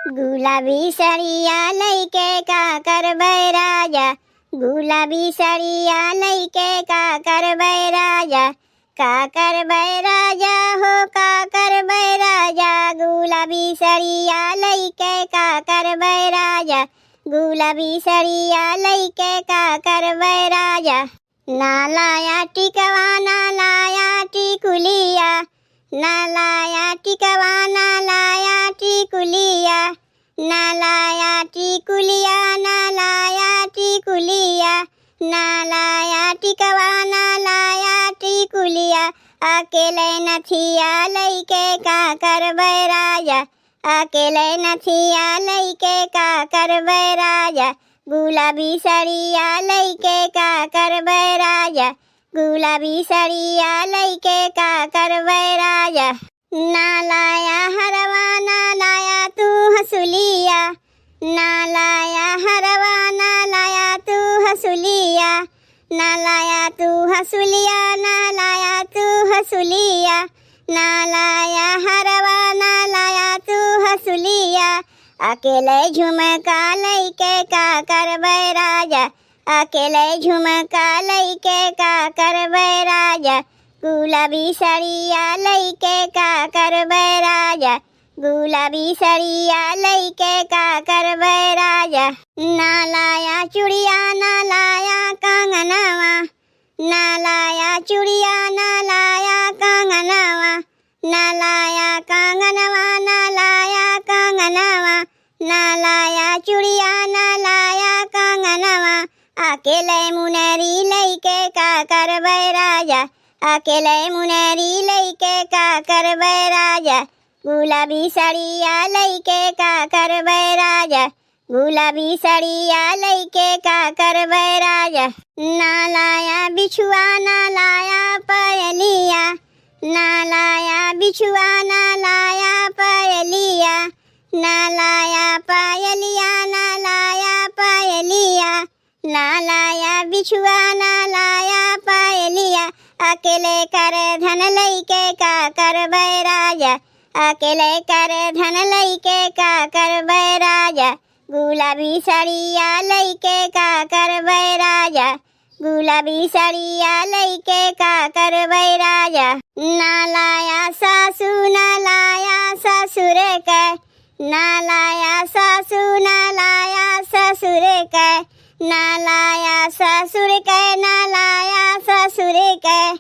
गुलाबी सड़िया लइके का करबै राजा, गुलाबी सड़िया लइके का करबै राजा, का करबै राजा हो का करबै राजा, गुलाबी सड़िया लइके का करबै राजा, गुलाबी सड़िया लइके का करबै राजा। ना लाया टिकवा ना लाया टिकुलिया, ना लाया टिकवा ना लाया टिकुलिया, ना लाया टिकुलिया ना लाया टिकुलिया, ना लाया टिकवा ना लाया टिकुलिया। अकेले नथिया लइके का करबै राजा, अकेले नथिया लइके का करबै राजा, गुलाबी सड़िया लइके का करबै राजा, गुलाबी सड़िया लइके का करबै राजा। ना लाया हरवा ना लाया तू हंसुलिया, ना लाया हरवा ना लाया तू हंसुलिया, ना लाया तू हंसुलिया ना लाया तू हंसुलिया, ना लाया हरवा ना लाया तू हंसुलिया। अकेले झुमका लइके का करबै राजा, अकेले झुमका लइके का करबै राजा, गुलाबी सड़िया लइके का करबै राजा, गुलाबी सड़िया लइके का करबै राजा। ना लाया चूड़िया ना लाया कंगनवा, ना लाया चूड़िया ना लाया कंगनवा, ना लाया कंगनवा ना लाया कंगनवा, ना लाया चूड़िया ना लाया कंगनवा। अकेले मुनरी लइके का करबै राजा, अकेले मुनरी लइके का करबै राजा, गुलाबी सड़िया लइके का करबै राजा, गुलाबी सड़िया लइके का करबै राजा। ना लाया बिछुआ ना लाया पायलिया, ना लाया बिछुआ ना लाया पायलिया, ना लाया पायलिया ना लाया पायलिया, ना लाया बिछुआ ना लाया पायलिया। अकेले कर धन लइके का करबै राजा, अकेले कर धन लइके का करबै राजा, गुलाबी सड़िया लइके का करबै राजा, गुलाबी सड़िया लइके का करबै राजा। ना लाया सासू ना लाया ससुर के, ना लाया सासू ना लाया ससुर के, ना लाया ससुर के ना लाया ससुर के,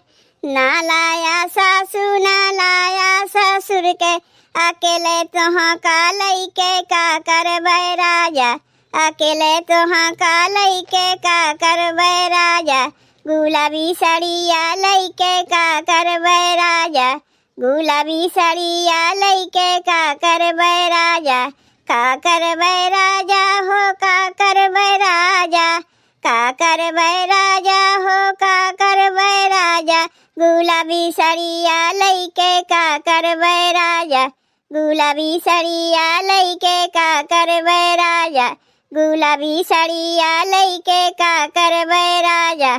ना लाया सासू ना लाया ससुर के। अकेले तोहाँ का लइके का करबै राजा, अकेले तोहाँ का लइके का करबै राजा, गुलाबी सड़िया लइके का करबै राजा, गुलाबी सड़िया लइके का करबै राजा। का करबै राजा हो का करबै राजा, का करबै राजा हो का करबै राजा, गुलाबी सड़िया लइके का करबै राजा, गुलाबी सड़िया लइके का करबै राजा, गुलाबी सड़िया लइके का करबै राजा।